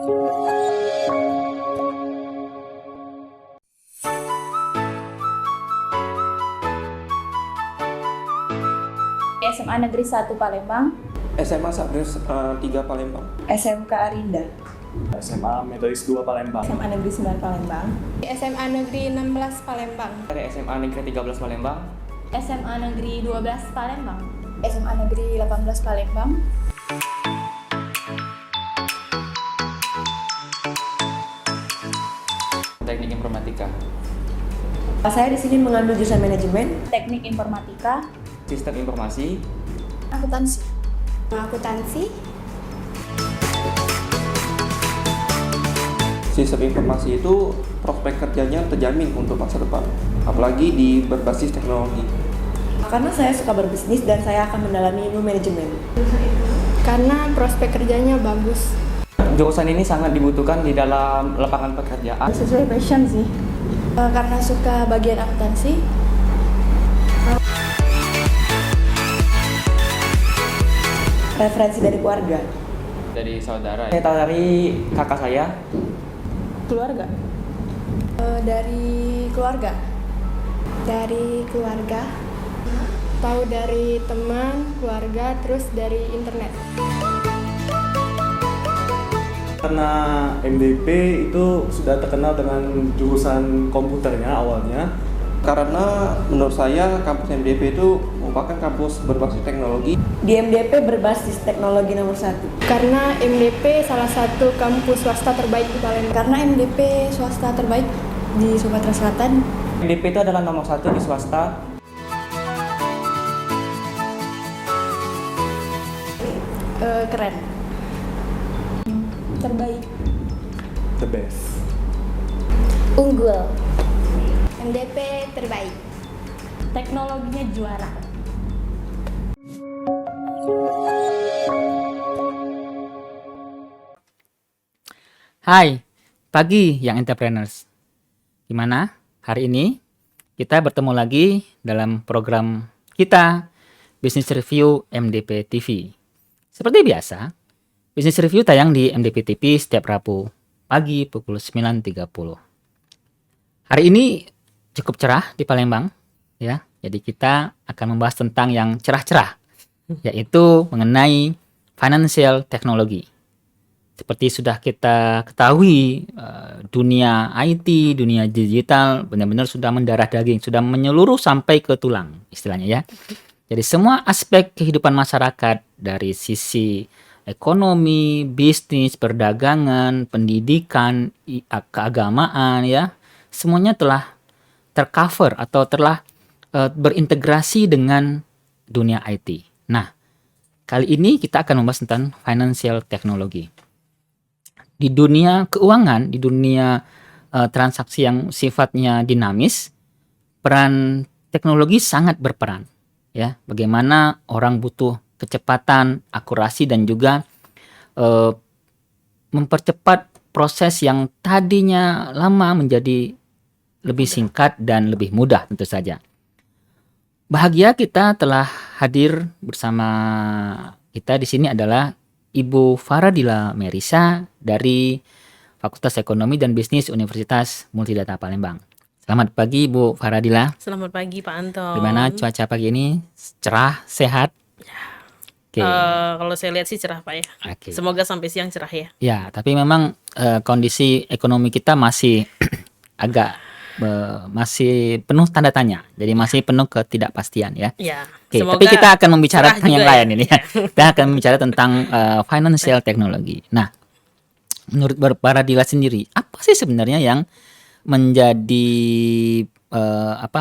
SMA Negeri 1 Palembang, SMA Sabres 3 Palembang, SMK Arinda, SMA Metodis 2 Palembang, SMA Negeri 9 Palembang, SMA Negeri 16 Palembang, SMA Negeri 13 Palembang, SMA Negeri 12 Palembang, SMA Negeri 18 Palembang, Teknik Informatika, Saya di sini mengambil jurusan manajemen. Teknik Informatika, Sistem Informasi, Akuntansi. akuntansi, Sistem informasi itu prospek kerjanya terjamin untuk masa depan, apalagi di berbasis teknologi. Karena saya suka berbisnis dan saya akan mendalami ilmu manajemen. karena prospek kerjanya bagus. jurusan ini sangat dibutuhkan di dalam lapangan pekerjaan. Sesuai passion sih. Karena suka bagian akuntansi. Referensi dari keluarga. Dari saudara. Saya tahu dari kakak saya. Keluarga. Dari keluarga. Dari keluarga. Tahu dari teman, keluarga, terus dari internet. karena MDP itu sudah terkenal dengan jurusan komputernya awalnya. Karena menurut saya kampus MDP itu merupakan kampus berbasis teknologi. Di MDP berbasis teknologi nomor 1. Karena MDP salah satu kampus swasta terbaik di Palembang. Karena MDP swasta terbaik di Sumatera Selatan. MDP itu adalah nomor 1 di swasta. Keren. Terbaik. The best. unggul, MDP terbaik. teknologinya juara. Hai, pagi yang entrepreneurs. Gimana? Hari ini kita bertemu lagi dalam program kita Business Review MDP TV. Seperti biasa, Business Review tayang di MDP TV setiap Rabu pagi pukul 9.30. Hari ini cukup cerah di Palembang, ya. Jadi kita akan membahas tentang yang cerah-cerah, yaitu mengenai financial technology. Seperti sudah kita ketahui, dunia IT, dunia digital benar-benar sudah mendarah daging, sudah menyeluruh sampai ke tulang istilahnya ya. Jadi semua aspek kehidupan masyarakat dari sisi ekonomi, bisnis, perdagangan, pendidikan, keagamaan ya, semuanya telah tercover atau telah berintegrasi dengan dunia IT. Nah, kali ini kita akan membahas tentang financial technology. Di dunia keuangan, di dunia transaksi yang sifatnya dinamis, peran teknologi sangat berperan. Ya, bagaimana orang butuh kecepatan, akurasi, dan juga mempercepat proses yang tadinya lama menjadi lebih singkat dan lebih mudah tentu saja. Bahagia kita telah hadir bersama kita di sini adalah Ibu Faradila Merisa dari Fakultas Ekonomi dan Bisnis Universitas Multidata Palembang. Selamat pagi Bu Faradila. Selamat pagi Pak Anton. Gimana cuaca pagi ini? Cerah, sehat? Oke. Kalau saya lihat sih cerah Pak ya. Oke. Semoga sampai siang cerah ya. Ya, tapi memang kondisi ekonomi kita masih agak masih penuh tanda tanya. Jadi masih penuh ketidakpastian ya. Ya. Oke, Semoga tapi kita akan membicarakan cerah yang juga lain ini ya. Kita akan bicara tentang financial technology. Nah, menurut Faradila sendiri, apa sih sebenarnya yang menjadi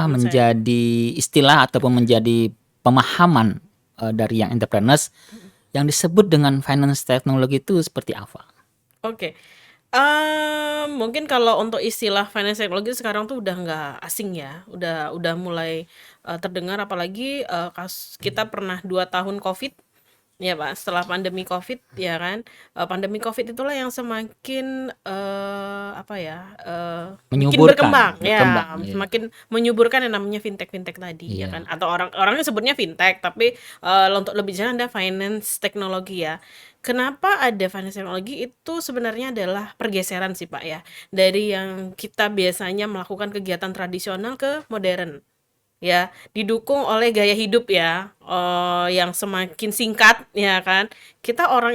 menjadi istilah ataupun menjadi pemahaman dari yang entrepreneurs yang disebut dengan finance technology itu seperti apa? Oke. Mungkin kalau untuk istilah finance technology sekarang tuh udah nggak asing ya. Udah mulai terdengar, apalagi kita pernah 2 tahun COVID ya Pak, setelah pandemi Covid ya kan. Pandemi Covid itulah yang semakin apa ya? Bikin Menyuburkan, berkembang ya, berkembang, iya. semakin menyuburkan yang namanya fintech tadi ya Iya. kan. Atau orang-orangnya sebutnya fintech, tapi untuk lebih jelas ada finance teknologi ya. Kenapa ada finance teknologi itu sebenarnya adalah pergeseran sih Pak ya, dari yang kita biasanya melakukan kegiatan tradisional ke modern. Ya, didukung oleh gaya hidup ya, yang semakin singkat ya kan. Kita orang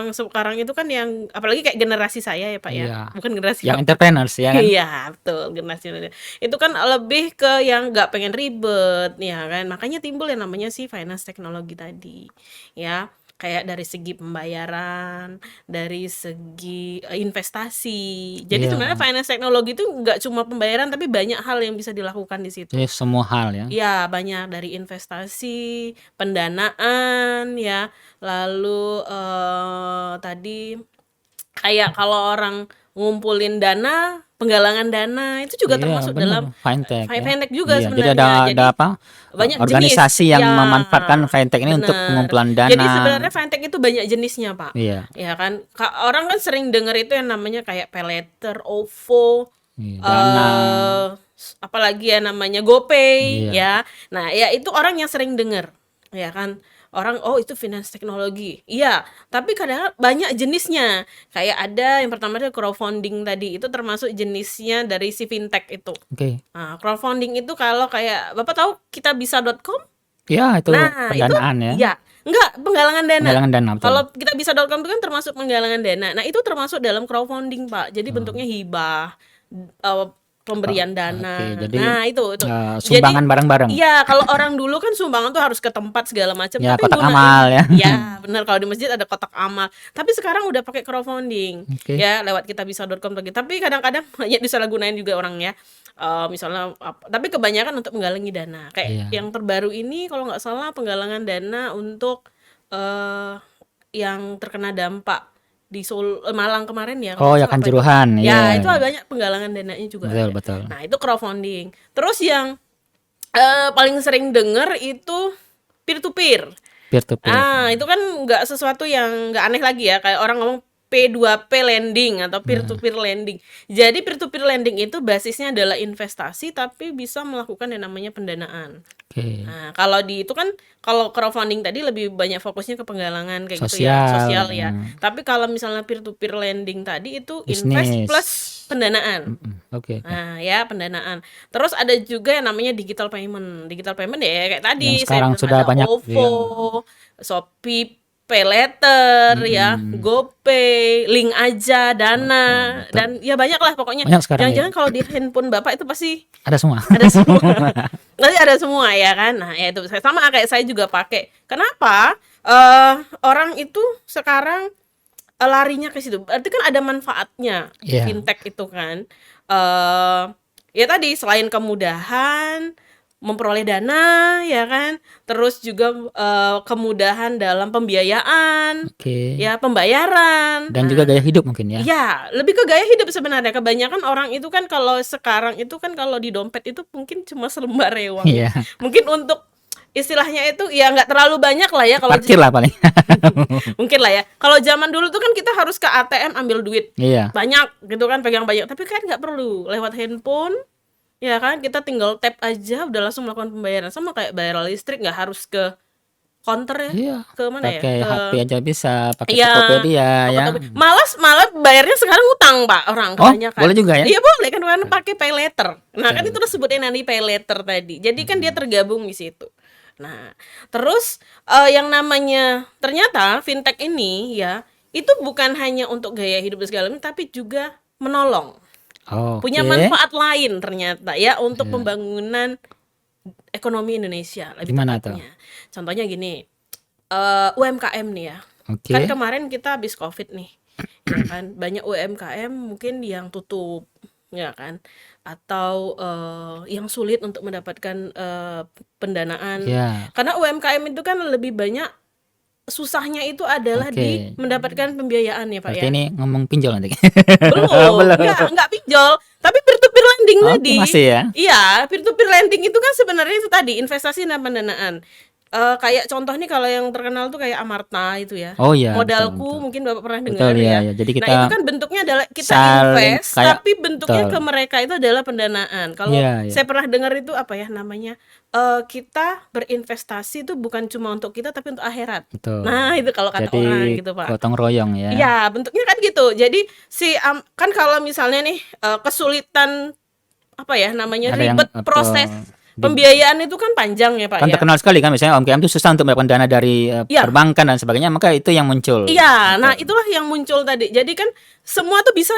sekarang itu kan yang apalagi kayak generasi saya ya Pak ya, Iya. bukan generasi Yang entrepreneurs ya kan? Iya betul, generasi milenial. Itu kan lebih ke yang nggak pengen ribet ya kan, makanya timbul yang namanya si finance teknologi tadi ya. Kayak dari segi pembayaran, dari segi investasi. Jadi Iya. sebenarnya finance teknologi itu nggak cuma pembayaran, tapi banyak hal yang bisa dilakukan di situ. Jadi semua hal ya. Ya, banyak dari investasi, pendanaan ya, lalu tadi kayak kalau orang ngumpulin dana, penggalangan dana itu juga Iya, termasuk bener, dalam fintech ya. fintech juga Iya, jadi sebenarnya. ada Jadi apa? banyak Organisasi jenis. yang Ya, memanfaatkan fintech ini untuk bener. pengumpulan dana. Jadi sebenarnya fintech itu banyak jenisnya, Pak. Iya. Ya kan, orang kan sering dengar itu yang namanya kayak PayLater, OVO, Iya, Dana. apalagi ya namanya GoPay Iya. ya. Nah, ya itu orang yang sering dengar, ya kan. Orang oh itu finance teknologi. Iya, tapi kadang banyak jenisnya. Kayak ada yang pertama ada crowdfunding tadi, itu termasuk jenisnya dari si fintech itu. Oke. Nah, crowdfunding itu kalau kayak Bapak tahu kitabisa.com? Ya, itu Nah, pendanaan ya. Ya, enggak, penggalangan dana. Penggalangan dana, betul. Kalau kitabisa.com itu kan termasuk penggalangan dana. Nah, itu termasuk dalam crowdfunding, Pak. Jadi bentuknya hibah, pemberian dana. Oke, jadi Nah, itu. sumbangan bareng-bareng. Iya, kalau orang dulu kan sumbangan tuh harus ke tempat segala macam. Ya, Tapi kotak gunain- amal ya. Ya, benar, kalau di masjid ada kotak amal. Tapi sekarang udah pakai crowdfunding. Oke. Ya, lewat kitabisa.com lagi. Tapi kadang-kadang banyak disalahgunain juga orang ya. Misalnya tapi kebanyakan untuk menggalangi dana. Kayak Iya. yang terbaru ini kalau nggak salah penggalangan dana untuk yang terkena dampak di Malang kemarin ya. Oh, ya Kanjuruhan. Ya, Iya. itu banyak penggalangan dananya juga. Betul, ada. betul. Nah, itu crowdfunding. Terus yang paling sering denger itu peer to peer. Peer to peer. Ah, itu kan nggak sesuatu yang nggak aneh lagi ya. Kayak orang ngomong P2P lending atau peer to peer lending. Jadi peer to peer lending itu basisnya adalah investasi tapi bisa melakukan yang namanya pendanaan. Oke. Nah, kalau di itu kan kalau crowdfunding tadi lebih banyak fokusnya ke penggalangan kayak gitu Sosial. ya, sosial ya. Tapi kalau misalnya peer to peer lending tadi itu invest Bisnis. plus pendanaan. Oke. Nah, ya pendanaan. Terus ada juga yang namanya digital payment. Digital payment ya kayak tadi Yang sekarang bilang sudah ada banyak, OVO, Shopee, PayLater ya, GoPay, Link Aja, Dana, dan ya banyak lah pokoknya. Banyak sekarang Jangan-jangan kalau di handphone Bapak itu pasti Ada semua. ada semua. Nanti ada semua ya kan. Nah, ya itu sama kayak saya juga pakai. Kenapa? Orang itu sekarang larinya ke situ. Berarti kan ada manfaatnya Iya. fintech itu kan. Ya tadi selain kemudahan memperoleh dana ya kan, terus juga kemudahan dalam pembiayaan, Oke. ya pembayaran. Dan juga gaya hidup mungkin ya. Ya, lebih ke gaya hidup sebenarnya. Kebanyakan orang itu kan kalau sekarang itu kan kalau di dompet itu mungkin cuma selembar ya uang. Iya. Mungkin untuk istilahnya itu ya nggak terlalu banyak lah ya kalau Parkir lah paling. mungkin lah ya. Kalau zaman dulu tuh kan kita harus ke ATM ambil duit Iya. banyak gitu kan, pegang banyak. Tapi kan nggak perlu, lewat handphone ya kan, kita tinggal tap aja udah langsung melakukan pembayaran. Sama kayak bayar listrik, nggak harus ke counter ya. Iya. Ke mana ya? Pakai Ke HP aja bisa, pakai Iya, Tokopedia ya. malah bayarnya sekarang utang Pak orang Oh, kebanyakan. boleh juga ya? Iya boleh kan, karena pakai PayLater. Nah kan itu disebutnya nanti PayLater tadi. Jadi kan dia tergabung di situ. Nah terus yang namanya ternyata fintech ini ya itu bukan hanya untuk gaya hidup dan segala macam, tapi juga menolong. Oh, Punya oke. manfaat lain ternyata ya untuk pembangunan ekonomi Indonesia lebih Gimana tepatnya. Contohnya gini, UMKM nih ya. Oke. Kan kemarin kita habis Covid nih, ya kan banyak UMKM mungkin yang tutup, ya kan, atau yang sulit untuk mendapatkan pendanaan. Ya. Karena UMKM itu kan lebih banyak susahnya itu adalah Oke. di mendapatkan pembiayaan ya Pak Berarti ya. ini ngomong pinjol nanti. Belum, Belum. enggak pinjol, tapi peer to peer lending Oke, tadi. masih ya? Iya, peer to peer lending itu kan sebenarnya itu tadi investasi dan pendanaan. kayak contoh nih kalau yang terkenal tuh kayak Amarta itu ya. Oh iya, betul, Modalku betul. mungkin Bapak pernah dengar Betul ya. ya. Jadi Nah, kita itu kan bentuknya adalah kita saling invest kayak tapi bentuknya betul. ke mereka itu adalah pendanaan. Kalau Iya, iya. saya pernah dengar itu apa ya namanya? Kita berinvestasi itu bukan cuma untuk kita tapi untuk akhirat. Betul. Nah, itu kalau kata orang Jadi gitu, Pak. gotong royong ya. Iya, bentuknya kan gitu. Jadi kan kalau misalnya nih kesulitan apa ya namanya Ada yang ribet proses di- pembiayaan itu kan panjang ya, Pak Kan ya. terkenal sekali kan misalnya UMKM itu susah untuk mendapatkan dana dari Iya. perbankan dan sebagainya, maka itu yang muncul. Iya, nah itulah yang muncul tadi. Jadi kan semua tuh bisa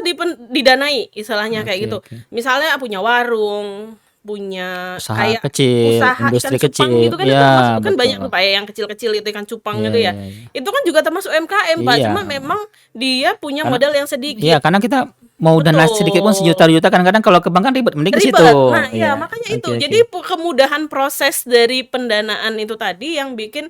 didanai, istilahnya kayak Oke, gitu. oke. Misalnya punya warung, punya Usaha kayak kecil, usaha industri ikan cupang kecil. gitu kan, Iya, itu termasuk kan betul. banyak tuh Pak ya, yang kecil-kecil itu ikan cupang Iya, gitu ya. iya, iya. Itu kan juga termasuk UMKM Pak, Iya. cuma memang dia punya Karena- modal yang sedikit. Iya, karena kita mau dana Betul. sedikit pun sejuta-juta kadang-kadang kalau ke bank kan ribet, mending ke Ribet. situ. Nah, Iya. ya makanya itu. Oke, oke. Jadi kemudahan proses dari pendanaan itu tadi yang bikin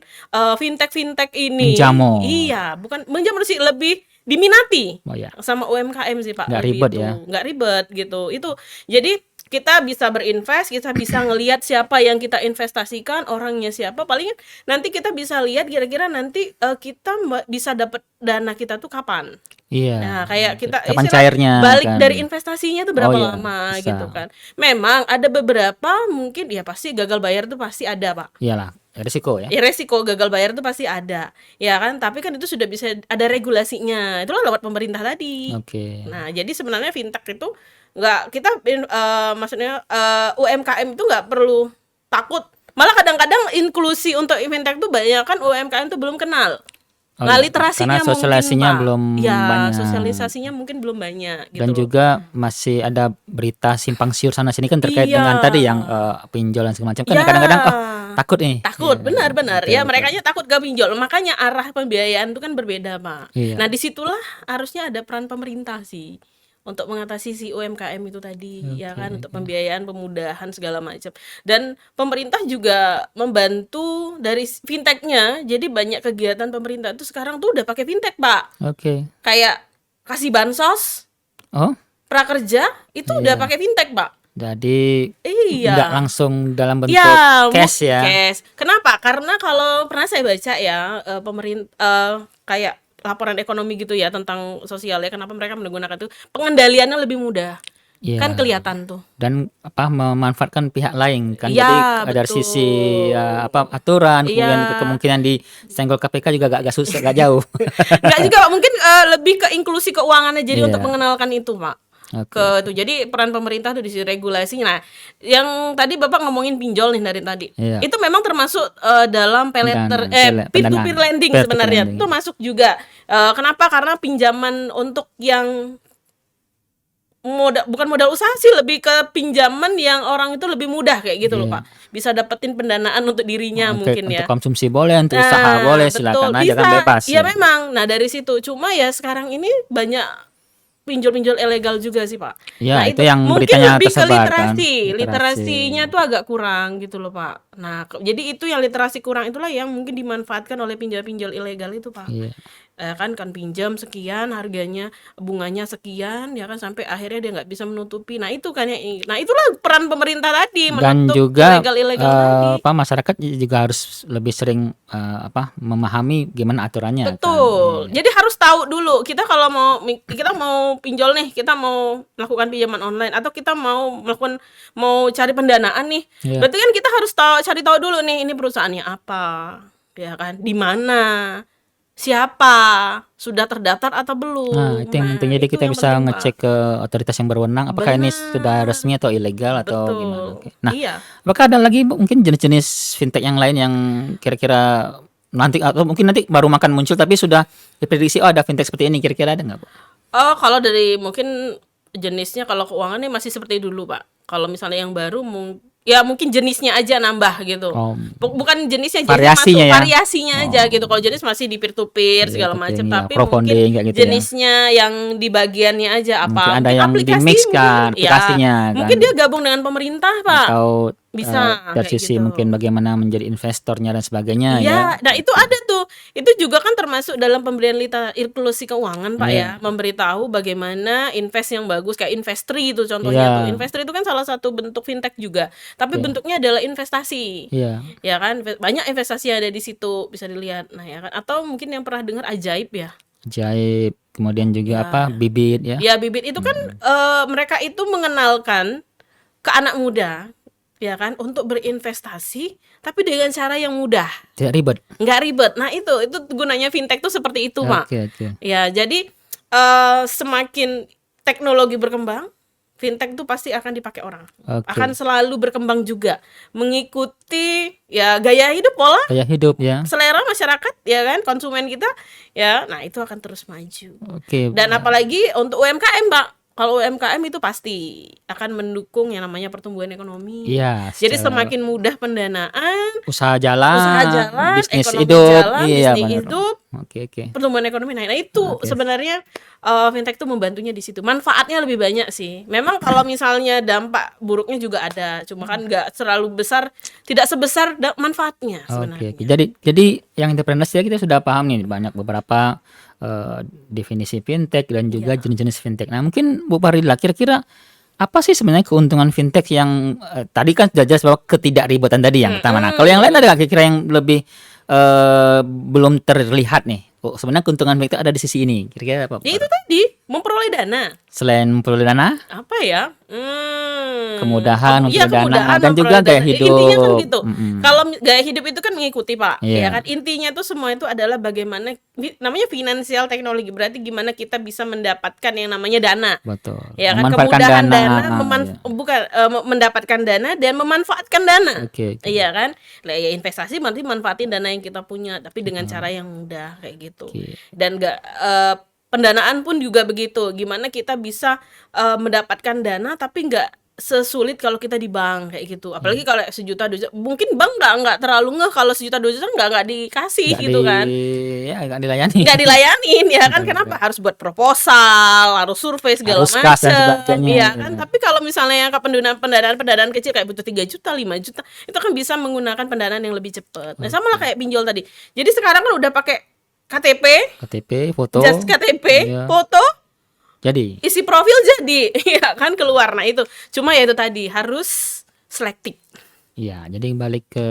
fintech ini. Menjamur. Iya, bukan menjamur sih, lebih diminati Oh ya. sama UMKM sih Pak. Nggak lebih ribet itu. ya. Nggak ribet gitu. Itu. Jadi kita bisa berinvest, kita bisa ngelihat siapa yang kita investasikan, orangnya siapa. Paling nanti kita bisa lihat kira-kira nanti kita bisa dapat dana kita tuh kapan. Iya. Nah, kayak kita Kapan istilah cairnya balik kan? dari investasinya tuh berapa Oh, iya, lama bisa. gitu kan. Memang ada beberapa mungkin ya pasti gagal bayar tuh pasti ada, Pak. Iyalah, risiko ya. Ya resiko gagal bayar tuh pasti ada. Ya kan, tapi kan itu sudah bisa ada regulasinya. Itulah lewat pemerintah tadi. Oke. Nah, jadi sebenarnya fintech itu maksudnya UMKM itu nggak perlu takut. Malah kadang-kadang inklusi untuk fintech tuh banyak kan UMKM tuh belum kenal. Oh, Nah, iya. literasinya Karena sosialisasinya mungkin, Pak. belum Ya, banyak. sosialisasinya mungkin belum banyak gitu Dan loh. juga masih ada berita simpang siur sana sini kan terkait Iya. dengan tadi yang pinjol dan segala macam kan Ya. kadang-kadang takut nih. Takut, Iya, benar-benar. betul, Ya, betul. merekanya takut gak pinjol. Makanya arah pembiayaan itu kan berbeda, Pak. Iya. Nah, disitulah harusnya ada peran pemerintah sih untuk mengatasi si UMKM itu tadi, ya kan, untuk pembiayaan, pemudahan segala macam. Dan pemerintah juga membantu dari fintechnya. Jadi banyak kegiatan pemerintah itu sekarang tuh udah pakai fintech, Pak. Oke. Kayak kasih bansos, Oh, prakerja itu udah pakai fintech, Pak. jadi Iya. nggak langsung dalam bentuk Ya, cash ya. cash. Kenapa? Karena kalau pernah saya baca ya, pemerintah kayak laporan ekonomi gitu ya tentang sosial ya, kenapa mereka menggunakan itu, pengendaliannya lebih mudah. Iya. Kan kelihatan tuh. Dan memanfaatkan pihak lain kan. Iya, Jadi dari betul. sisi aturan, kemudian Iya. kemungkinan disenggol KPK juga gak susah, gak jauh. Enggak juga, Pak. Mungkin lebih ke inklusi keuangannya jadi Iya. untuk mengenalkan itu, Pak. Oke. Ke itu. Jadi peran pemerintah tuh di sisi regulasinya. Nah, yang tadi Bapak ngomongin pinjol nih dari tadi. Iya. Itu memang termasuk dalam Pendanaan, peer to peer lending peer to peer sebenarnya. lending. Itu masuk juga. Kenapa? Karena pinjaman untuk yang bukan modal usaha sih, lebih ke pinjaman yang orang itu lebih mudah kayak gitu loh, Iya. Pak. Bisa dapetin pendanaan untuk dirinya Oke, mungkin ya. untuk konsumsi boleh, untuk usaha boleh, silakan aja kan bebas. Iya memang. Nah, dari situ. Cuma ya sekarang ini banyak pinjol-pinjol ilegal juga sih, Pak. Ya, Nah, itu yang mungkin beritanya lebih ke tersebar, kan. literasi. Literasi. Literasinya tuh agak kurang gitu loh, Pak. Nah, jadi itu yang literasi kurang itulah yang mungkin dimanfaatkan oleh pinjol-pinjol ilegal itu, Pak. Iya. Kan pinjam sekian, harganya bunganya sekian, ya kan, sampai akhirnya dia nggak bisa menutupi. Nah, itu kan nah itulah peran pemerintah tadi Dan menutup juga ilegal tadi. masyarakat juga harus lebih sering memahami gimana aturannya. Betul. Kan? Jadi harus tahu dulu. Kita kalau kita mau pinjol nih, kita mau melakukan pinjaman online atau kita mau cari pendanaan nih. Iya. Berarti kan kita harus cari tahu dulu nih, ini perusahaannya apa, ya kan? Di mana? Siapa? Sudah terdaftar atau belum? Nah, itu yang penting. Jadi itu kita yang bisa penting, Pak. ngecek ke otoritas yang berwenang apakah ini Benar. sudah resmi atau ilegal atau Betul. gimana. Oke. Nah, Iya. apakah ada lagi mungkin jenis-jenis fintech yang lain yang kira-kira nanti atau mungkin nanti baru makan muncul tapi sudah diprediksi ada fintech seperti ini, kira-kira ada nggak, Bu? Oh, kalau dari mungkin jenisnya, kalau keuangannya masih seperti dulu, Pak. Kalau misalnya yang baru mungkin jenisnya aja nambah gitu. Oh. Bukan jenisnya, Variasinya ya? variasinya aja gitu. Kalau jenis masih di peer to peer segala Peer-to-peer, macam, ya, tapi crowdfunding mungkin kayak gitu ya. jenisnya yang di bagiannya aja apa. Mungkin ada Mungkin yang aplikasi di-mix kan, mungkin, ya. aplikasinya kan. Mungkin dia gabung dengan pemerintah, Pak. Atau Bisa dari kayak sisi gitu. mungkin bagaimana menjadi investornya dan sebagainya ya. Iya, nah itu ada tuh. Itu juga kan termasuk dalam pemberian inklusi keuangan, Pak Iya. ya. Memberitahu bagaimana invest yang bagus kayak Investri itu contohnya Iya. tuh. Investri itu kan salah satu bentuk fintech juga, tapi Iya. bentuknya adalah investasi. Iya. Ya kan? Banyak investasi yang ada di situ bisa dilihat. Nah, ya kan. Atau mungkin yang pernah dengar Ajaib ya. Ajaib, kemudian juga Ya. apa bibit ya. Ya, Bibit itu kan mereka itu mengenalkan ke anak muda ya kan untuk berinvestasi tapi dengan cara yang mudah, Tidak ribet. nggak ribet. Nah, itu gunanya fintech tuh seperti itu, Pak. Oke. Ya, jadi semakin teknologi berkembang, fintech itu pasti akan dipakai orang. Oke. Akan selalu berkembang juga, mengikuti ya gaya hidup, pola Kayak hidup ya. selera masyarakat ya kan, konsumen kita ya. Nah, itu akan terus maju. Oke. Dan apalagi untuk UMKM, Pak. Kalau UMKM itu pasti akan mendukung yang namanya pertumbuhan ekonomi. Iya. Jadi secara semakin mudah pendanaan, usaha jalan, bisnis bisnis ekonomi hidup, jalan, iya bisnis benar. hidup, Oke. pertumbuhan ekonomi naik. Nah, itu Oke. sebenarnya fintech itu membantunya di situ. Manfaatnya lebih banyak sih. Memang kalau misalnya dampak buruknya juga ada, cuma kan nggak terlalu besar, tidak sebesar manfaatnya sebenarnya. Oke. Jadi yang entrepreneurs ya kita sudah paham nih banyak beberapa definisi fintech dan juga Iya. jenis-jenis fintech. Nah, mungkin Bu Farila kira-kira apa sih sebenarnya keuntungan fintech yang tadi kan sudah jelas bahwa ketidakribetan tadi yang pertama. Nah, kalau yang lain ada kira-kira yang lebih belum terlihat nih. Oh, sebenarnya keuntungan fintech ada di sisi ini. Kira-kira apa? Ya itu tadi, memperoleh dana. Selain memperoleh dana, Apa ya? kemudahan Iya, memperoleh dana kemudahan dan juga memperoleh gaya dana. hidup. Intinya kan gitu. Mm-mm. Kalau gaya hidup itu kan mengikuti, Pak. Iya. Ya kan? Intinya tuh semua itu adalah bagaimana namanya finansial teknologi. Berarti gimana kita bisa mendapatkan yang namanya dana. Betul. Ya kan, Memanfaatkan kemudahan dana. dana, Iya. bukan mendapatkan dana dan memanfaatkan dana. Oke. Iya kan? Lah ya investasi berarti manfaatin dana yang kita punya tapi dengan cara yang mudah kayak gitu. Oke. Dan pendanaan pun juga begitu. Gimana kita bisa mendapatkan dana tapi nggak sesulit kalau kita di bank kayak gitu. Apalagi kalau 1 juta 2 juta, mungkin bank nggak terlalu ngeh kalau 1 juta 2 juta nggak dikasih gitu kan. Ya, nggak dilayani. Nggak dilayanin ya kan, kenapa harus buat proposal, harus survei segala Harus kas dan macam sebagainya, iya gitu kan. ya. Tapi kalau misalnya yang ke pendanaan kecil kayak butuh 3 juta 5 juta itu kan bisa menggunakan pendanaan yang lebih cepat. Nah, sama lah kayak pinjol tadi. Jadi sekarang kan udah pakai KTP, KTP, foto. just KTP, Iya. foto, Jadi, isi profil jadi ya kan keluar. Nah, itu cuma ya itu tadi harus selektif. ya, jadi balik ke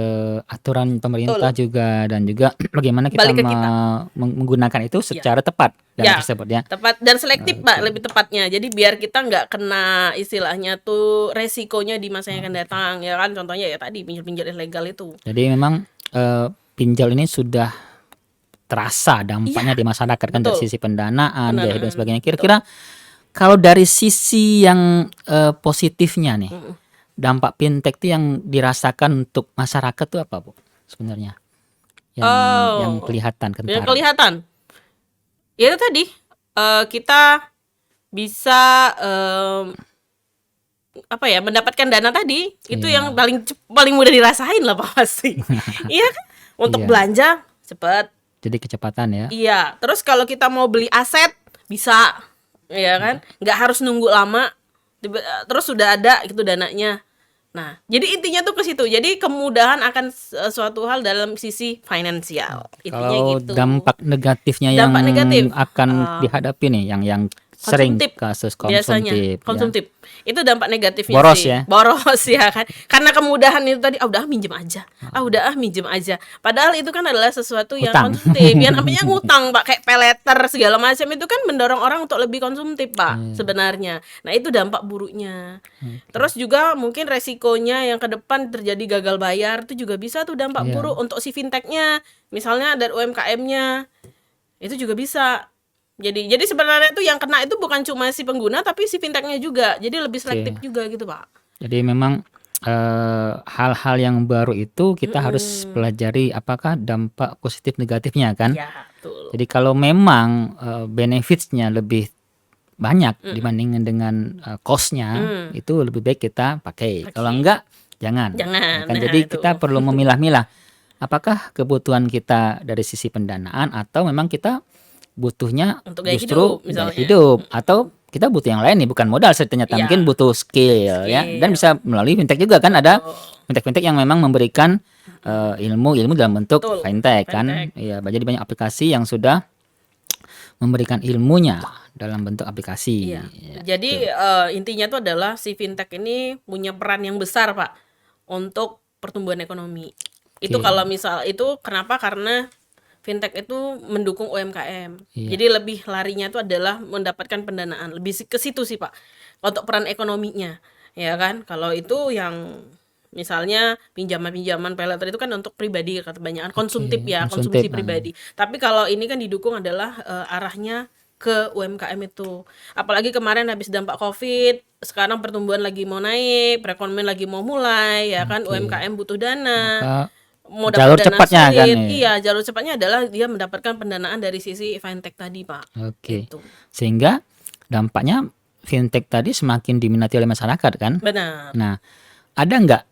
aturan pemerintah juga dan juga bagaimana kita, Balik ke kita. menggunakan itu secara tepat dana Ya. tersebut ya. Tepat dan selektif, Pak, lebih tepatnya. Jadi biar kita nggak kena istilahnya tuh resikonya di masa yang akan datang ya kan. Contohnya ya tadi pinjol-pinjol ilegal itu. Jadi memang pinjol ini sudah terasa dampaknya di masyarakat kan dari betul. sisi pendanaan, gaya hidup dan Pendanaan, sebagainya. Kira-kira kalau dari sisi yang positifnya nih, dampak fintech itu yang dirasakan untuk masyarakat tuh apa, Bu? Sebenarnya yang kelihatan Yang kentara. kelihatan. Ya itu tadi kita bisa apa ya mendapatkan dana tadi itu Iya. yang paling mudah dirasain lah Pak pasti. Iya kan? Untuk Iya. belanja cepat. Jadi kecepatan ya. Iya, terus kalau kita mau beli aset bisa, ya kan? Nggak harus nunggu lama, terus sudah ada gitu dananya. Nah, jadi intinya tuh ke situ. Jadi kemudahan akan suatu hal dalam sisi finansial. Intinya Kalau gitu. dampak negatifnya Dampak yang negatif, akan dihadapi nih, yang sering konsumtif, kasus biasanya konsumtif, ya. konsumtif. Itu dampak negatifnya Boros sih. ya? Boros ya kan. Karena kemudahan itu tadi, udah minjem aja. Udah minjem aja. Padahal itu kan adalah sesuatu yang Utang. konsumtif. Yang namanya ngutang, Pak, kayak peleter segala macam itu kan mendorong orang untuk lebih konsumtif, Pak, sebenarnya. Nah, itu dampak buruknya. Terus juga mungkin resikonya yang ke depan terjadi gagal bayar itu juga bisa tuh dampak Iya. buruk untuk si fintech-nya. Misalnya dari UMKM-nya. Itu juga bisa. Jadi sebenarnya tuh yang kena itu bukan cuma si pengguna tapi si fintech-nya juga. Jadi lebih selektif juga gitu, Pak. Jadi memang hal-hal yang baru itu kita harus pelajari apakah dampak positif negatifnya kan. Ya, betul. Jadi kalau memang benefits-nya lebih banyak dibandingkan dengan cost-nya, itu lebih baik kita pakai. Kalau enggak, jangan. Jangan. Kan Nah, jadi itu. kita perlu memilah-milah apakah kebutuhan kita dari sisi pendanaan atau memang kita butuhnya Untuk gaya justru hidup, misalnya. gaya hidup atau kita butuh yang lain nih, bukan modal ternyata, Iya. mungkin butuh skill ya, dan Skill. bisa melalui fintech juga kan, ada Betul. fintech-fintech yang memang memberikan ilmu dalam bentuk Betul, fintech kan, fintech. ya jadi banyak aplikasi yang sudah memberikan ilmunya dalam bentuk aplikasi. Iya. Ya, Jadi intinya tuh adalah si fintech ini punya peran yang besar Pak untuk pertumbuhan ekonomi. Itu Oke. kalau misal itu kenapa? Karena fintech itu mendukung UMKM. Iya. Jadi lebih larinya itu adalah mendapatkan pendanaan. Lebih ke situ sih Pak. Untuk peran ekonominya. Ya kan? Kalau itu yang misalnya pinjaman-pinjaman pay later itu kan untuk pribadi kebanyakan konsumtif ya, konsumtif, konsumsi pribadi. Tapi kalau ini kan didukung adalah arahnya ke UMKM itu. Apalagi kemarin habis dampak Covid, sekarang pertumbuhan lagi mau naik, perekonomian lagi mau mulai, ya kan, Oke. UMKM butuh dana, Maka mau jalur dapat dana cepatnya kan sulit. ya. Iya, jalur cepatnya adalah dia mendapatkan pendanaan dari sisi fintech tadi, Pak. Oke. Gitu. Sehingga dampaknya fintech tadi semakin diminati oleh masyarakat kan. Benar. Nah, ada nggak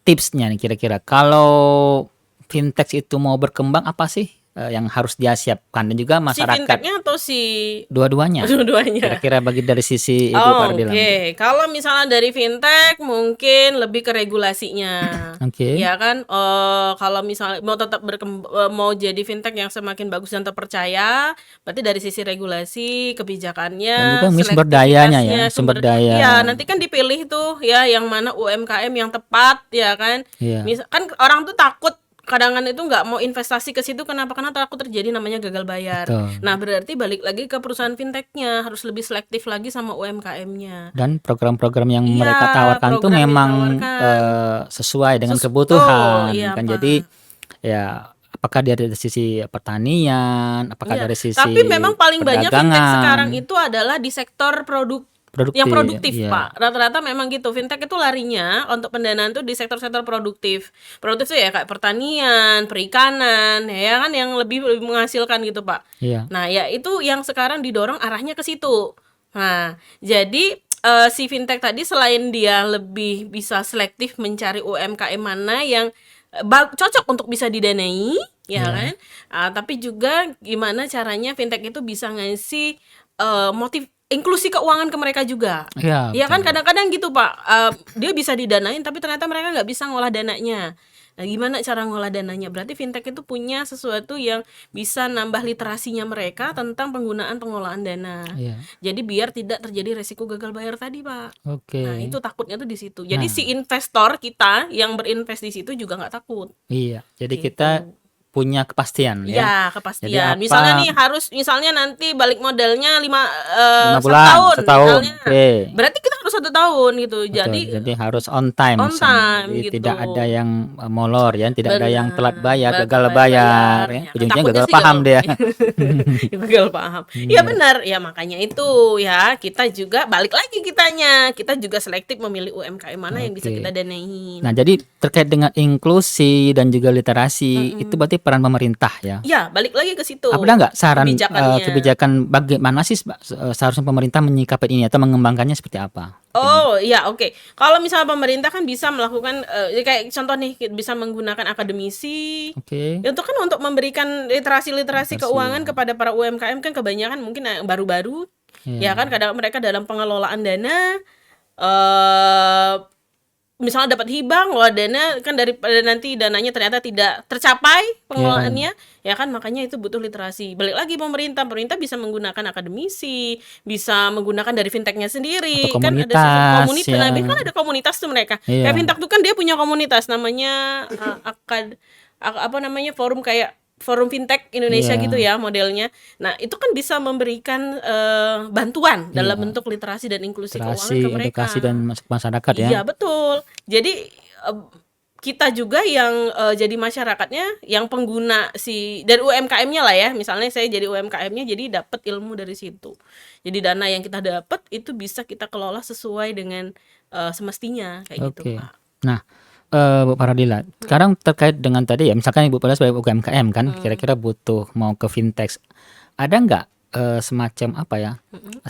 tipsnya nih kira-kira kalau fintech itu mau berkembang, apa sih yang harus dia siapkan, dan juga Si masyarakat fintechnya atau si dua-duanya dua-duanya? kira-kira bagi dari sisi Ibu Oh, Pardila. oke. Kalau misalnya dari fintech mungkin lebih ke regulasinya. Oke. Ya kan, kalau misalnya mau tetap mau jadi fintech yang semakin bagus dan terpercaya, berarti dari sisi regulasi, kebijakannya, Dan juga mungkin sumber dayanya ya, selektivitasnya, sumber daya. Iya, nanti kan dipilih tuh ya yang mana UMKM yang tepat, ya kan. Iya. Kan orang tuh takut kadang itu nggak mau investasi ke situ, kenapa? Karena takut terjadi namanya gagal bayar. Betul. Nah, berarti balik lagi ke perusahaan fintechnya harus lebih selektif lagi sama UMKM-nya. Dan program-program yang Iya, mereka tawarkan tuh program yang memang ditawarkan. sesuai dengan Betul, kebutuhan iya, kan. Pak. Jadi ya apakah dari sisi pertanian, apakah Iya, dari sisi tapi memang paling banyak fintech perdagangan, sekarang itu adalah di sektor yang produktif, iya. Pak. Rata-rata memang gitu. Fintech itu larinya untuk pendanaan tuh di sektor-sektor produktif. Produktif tuh ya kayak pertanian, perikanan, ya kan, yang lebih menghasilkan gitu, Pak. Iya. Nah, ya itu yang sekarang didorong arahnya ke situ. Nah, jadi si fintech tadi selain dia lebih bisa selektif mencari UMKM mana yang cocok untuk bisa didanai, ya kan? Tapi juga gimana caranya fintech itu bisa ngasih motif inklusi keuangan ke mereka juga. Iya, Ya kan, betul. kadang-kadang gitu Pak, dia bisa didanain tapi ternyata mereka nggak bisa ngolah dananya. Nah, gimana cara ngolah dananya? Berarti fintech itu punya sesuatu yang bisa nambah literasinya mereka tentang penggunaan pengolahan dana. Iya. Jadi biar tidak terjadi resiko gagal bayar tadi, Pak. Oke. Nah, itu takutnya tuh di situ. Jadi Nah. si investor kita yang berinvest di situ juga nggak takut. Iya. Jadi Gitu. kita punya kepastian ya. Ya, Jadi kepastian. apa- Misalnya nih misalnya nanti balik modalnya 5 5 bulan, setahun. misalnya. Oke. Berarti kita harus 1 tahun gitu. Betul, Jadi harus on time. on time Jadi gitu. tidak ada yang molor ya, tidak ada yang Benar. telat bayar, Gagal gagal bayar ya. ya. Ujung-ujungnya Takutnya gagal sih paham dia. Gagal paham. Iya benar. Ya makanya itu ya, kita juga balik lagi kita juga selektif memilih UMKM mana yang bisa Oke. kita danain. Nah, jadi terkait dengan inklusi dan juga literasi, itu berarti peran pemerintah ya. Ya, balik lagi ke situ. Ada nggak saran kebijakannya. kebijakan bagaimana sih seharusnya pemerintah menyikapi ini atau mengembangkannya seperti apa? Oh iya, oke. Kalau misalnya pemerintah kan bisa melakukan kayak contoh nih, bisa menggunakan akademisi. Oke. Itu kan untuk memberikan literasi Literasi, keuangan ya. kepada para UMKM kan kebanyakan mungkin yang baru-baru. Iya. Ya kan, kadang mereka dalam pengelolaan dana eh misalnya dapat hibah, ngelola dana kan, daripada nanti dananya ternyata tidak tercapai pengelolaannya, ya kan, makanya itu butuh literasi. Balik lagi pemerintah bisa menggunakan akademisi, bisa menggunakan dari fintechnya sendiri, Atau kan ada komunitas, komunitas, ya. kan ada komunitas tuh mereka. Iya. Kayak fintech tuh kan dia punya komunitas namanya forum, kayak forum fintech Indonesia Iya. gitu ya modelnya. Nah, itu kan bisa memberikan bantuan dalam bentuk literasi dan inklusi keuangan Literasi, ke mereka. edukasi dan masyarakat ya. Iya, betul. Jadi kita juga yang jadi masyarakatnya, yang pengguna dari UMKM-nya lah ya. Misalnya saya jadi UMKM-nya, jadi dapat ilmu dari situ. Jadi dana yang kita dapat itu bisa kita kelola sesuai dengan semestinya kayak gitu, Oke. Pak. Nah, Bu Pardila, sekarang terkait dengan tadi ya, misalkan Ibu Pardila sebagai UMKM kan, kira-kira butuh mau ke fintech, ada nggak semacam apa ya,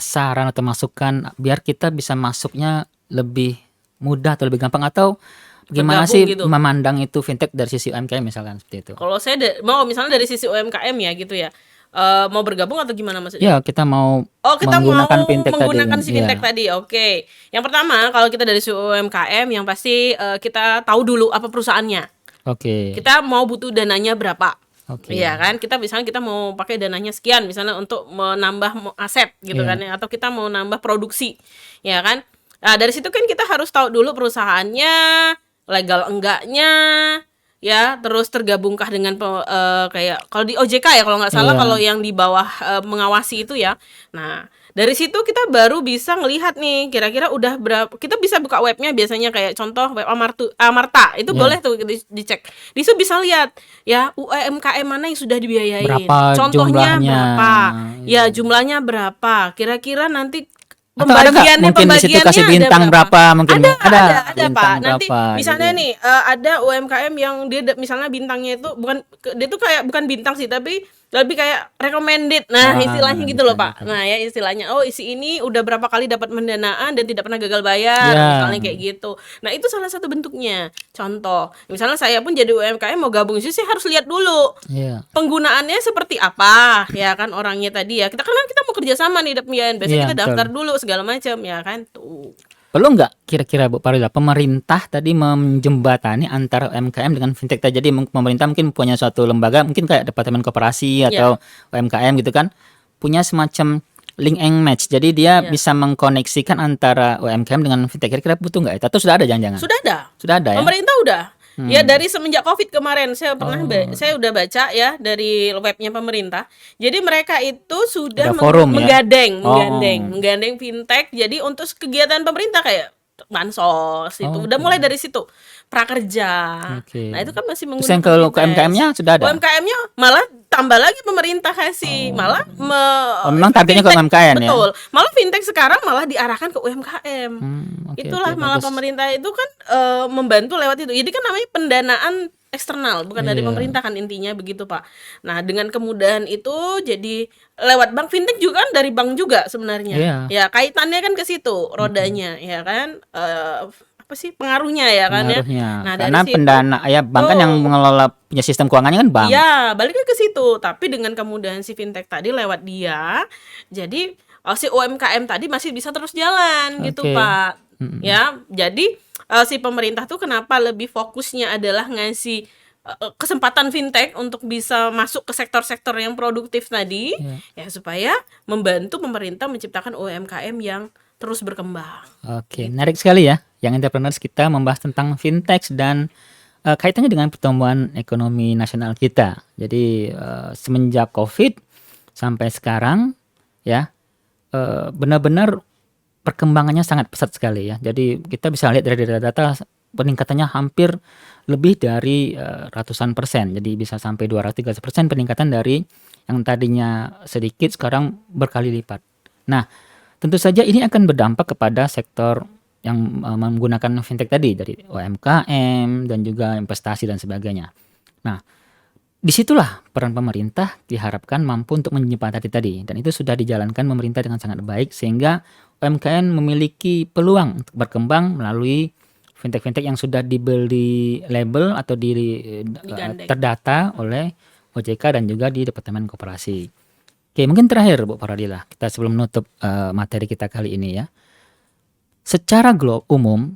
saran atau masukan biar kita bisa masuknya lebih mudah atau lebih gampang, atau gimana Bergabung sih gitu. memandang itu fintech dari sisi UMKM misalkan seperti itu? Kalau saya mau misalnya dari sisi UMKM ya gitu ya. mau bergabung atau gimana maksudnya? Ya, kita mau Oh, kita menggunakan mau fintech tadi. menggunakan si fintech Iya. tadi. Oke. Yang pertama, kalau kita dari UMKM yang pasti kita tahu dulu apa perusahaannya. Oke. Kita mau butuh dananya berapa. Oke. Iya kan? Kita mau pakai dananya sekian misalnya untuk menambah aset gitu Iya. kan ya, atau kita mau nambah produksi. Ya kan? Nah, dari situ kan kita harus tahu dulu perusahaannya legal enggaknya, ya, terus tergabungkah dengan kayak kalau di OJK ya kalau nggak salah, Iya. kalau yang di bawah mengawasi itu ya. Nah, dari situ kita baru bisa ngelihat nih kira-kira udah berapa. Kita bisa buka webnya biasanya kayak contoh web Amarta itu Iya. boleh tuh dicek. Di situ bisa lihat ya UMKM mana yang sudah dibiayain. Berapa Contohnya jumlahnya? berapa? Ya, Iya. jumlahnya berapa? Kira-kira nanti Atau ada nggak mungkin di situ kasih pembagiannya ada bintang berapa? Mungkin ada bintang Pak. Nanti berapa, misalnya gitu. nih ada UMKM yang dia misalnya bintangnya itu dia tuh kayak bukan bintang sih, tapi lebih kayak recommended. Nah, istilahnya gitu loh, Pak. Nah, ya istilahnya isi ini udah berapa kali dapat pendanaan dan tidak pernah gagal bayar, Ya. misalnya kayak gitu. Nah, itu salah satu bentuknya. Contoh, misalnya saya pun jadi UMKM mau gabung sih, saya harus lihat dulu Iya. penggunaannya seperti apa, ya kan, orangnya tadi ya. Kita mau kerja sama nih Dapmian, biasanya Iya, kita daftar dulu segala macam ya kan tuh. Perlu nggak kira-kira Bu Farida pemerintah tadi menjembatani antara UMKM dengan fintech tadi? Jadi pemerintah mungkin punya suatu lembaga mungkin kayak Departemen Koperasi atau UMKM gitu kan, punya semacam link and match. Jadi dia bisa mengkoneksikan antara UMKM dengan fintech. Kira-kira butuh nggak itu? Atau sudah ada jangan-jangan? Sudah ada ya? Pemerintah udah. Ya dari semenjak Covid kemarin saya saya udah baca ya dari webnya pemerintah. Jadi mereka itu sudah Ada forum ya? menggandeng fintech. Jadi untuk kegiatan pemerintah kayak bansos itu udah mulai dari situ. Prakerja. Oke. Nah, itu kan masih Terus yang menggunakan ke UMKM-nya sudah ada? UMKM-nya malah tambah lagi pemerintah kasih. Malah memang targetnya ke fintech, UMKM ya? betul. Malah fintech sekarang malah diarahkan ke UMKM. Oke, Itulah oke, malah bagus. pemerintah itu kan membantu lewat itu. Jadi kan namanya pendanaan eksternal, bukan dari Iya. pemerintah kan intinya begitu, Pak. Nah, dengan kemudahan itu jadi lewat bank, fintech juga kan dari bank juga sebenarnya. Iya. Ya, kaitannya kan ke situ rodanya, ya kan? Apa sih pengaruhnya ya kan ya? Pengaruhnya. Nah, dari Karena situ pendana ya bank kan yang mengelola punya sistem keuangannya kan bank. iya, baliknya ke situ. Tapi dengan kemudahan si fintech tadi lewat dia, jadi si UMKM tadi masih bisa terus jalan gitu, Oke. Pak. Ya, jadi si pemerintah tuh kenapa lebih fokusnya adalah ngasih kesempatan fintech untuk bisa masuk ke sektor-sektor yang produktif tadi, ya supaya membantu pemerintah menciptakan UMKM yang terus berkembang. Oke, menarik sekali ya. Yang entrepreneurs kita membahas tentang fintech dan kaitannya dengan pertumbuhan ekonomi nasional kita. Jadi semenjak COVID sampai sekarang ya benar-benar perkembangannya sangat pesat sekali ya. Jadi kita bisa lihat dari data-data peningkatannya hampir lebih dari ratusan persen. Jadi bisa sampai 230% peningkatan dari yang tadinya sedikit sekarang berkali lipat. Nah, tentu saja ini akan berdampak kepada sektor yang menggunakan fintech tadi dari UMKM dan juga investasi dan sebagainya. Nah, disitulah peran pemerintah diharapkan mampu untuk menjembatani tadi, dan itu sudah dijalankan pemerintah dengan sangat baik sehingga UMKM memiliki peluang untuk berkembang melalui fintech-fintech yang sudah dibeli label atau Digandeng. terdata oleh OJK dan juga di Departemen Koperasi. Oke, mungkin terakhir Bu Faradila, kita sebelum menutup materi kita kali ini ya. Secara umum,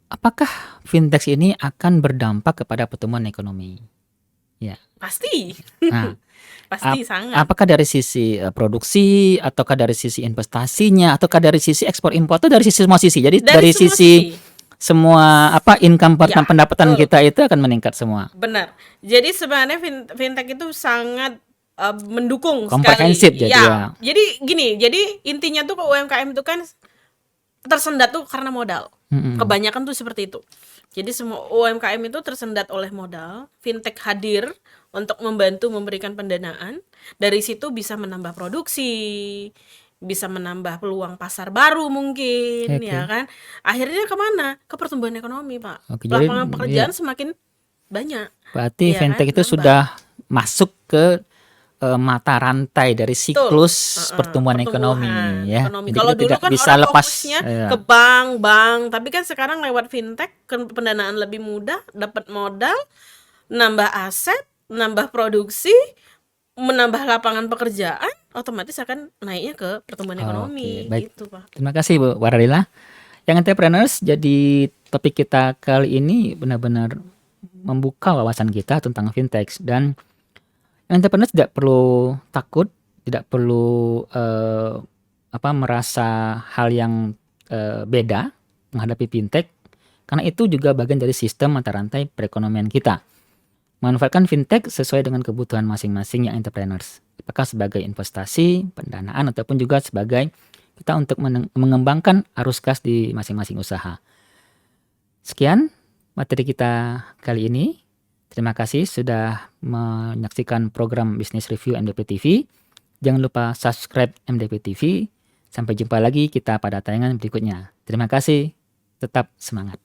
apakah fintech ini akan berdampak kepada pertumbuhan ekonomi? Ya. Pasti. Nah, Pasti sangat. apakah dari sisi produksi, ataukah dari sisi investasinya, ataukah dari sisi ekspor impor, atau dari sisi semua sisi? Jadi dari semua sisi semua income Ya, pendapatan betul. kita itu akan meningkat semua. Benar. Jadi sebenarnya fintech itu sangat mendukung Komprehensif sekali. jadi ya. Jadi gini, jadi intinya tuh ke UMKM itu kan tersendat tuh karena modal. Kebanyakan tuh seperti itu. Jadi semua UMKM itu tersendat oleh modal. Fintech hadir untuk membantu memberikan pendanaan. Dari situ bisa menambah produksi, bisa menambah peluang pasar baru mungkin, Oke. ya kan. Akhirnya kemana? Ke pertumbuhan ekonomi, Pak. Oke, jadi, Lapangan pekerjaan semakin banyak. Berarti Iya fintech kan? itu Nambah. sudah masuk ke mata rantai dari siklus pertumbuhan ekonomi ya. ekonomi. Jadi Kalau kita dulu tidak kan bisa orang lepas fokusnya ya. ke bank, tapi kan sekarang lewat fintech pendanaan lebih mudah, dapat modal, nambah aset, nambah produksi, menambah lapangan pekerjaan, otomatis akan naiknya ke pertumbuhan ekonomi, Oke, baik. gitu Pak. Terima kasih Bu Waralila. Yang entrepreneurs, jadi topik kita kali ini benar-benar membuka wawasan kita tentang fintech, dan entrepreneurs tidak perlu takut, tidak perlu merasa hal yang beda menghadapi fintech, karena itu juga bagian dari sistem mata rantai perekonomian kita. Manfaatkan fintech sesuai dengan kebutuhan masing-masing yang entrepreneurs. Apakah sebagai investasi, pendanaan, ataupun juga sebagai kita untuk mengembangkan arus kas di masing-masing usaha. Sekian materi kita kali ini. Terima kasih sudah menyaksikan program Business Review MDP TV. Jangan lupa subscribe MDP TV. Sampai jumpa lagi kita pada tayangan berikutnya. Terima kasih. Tetap semangat.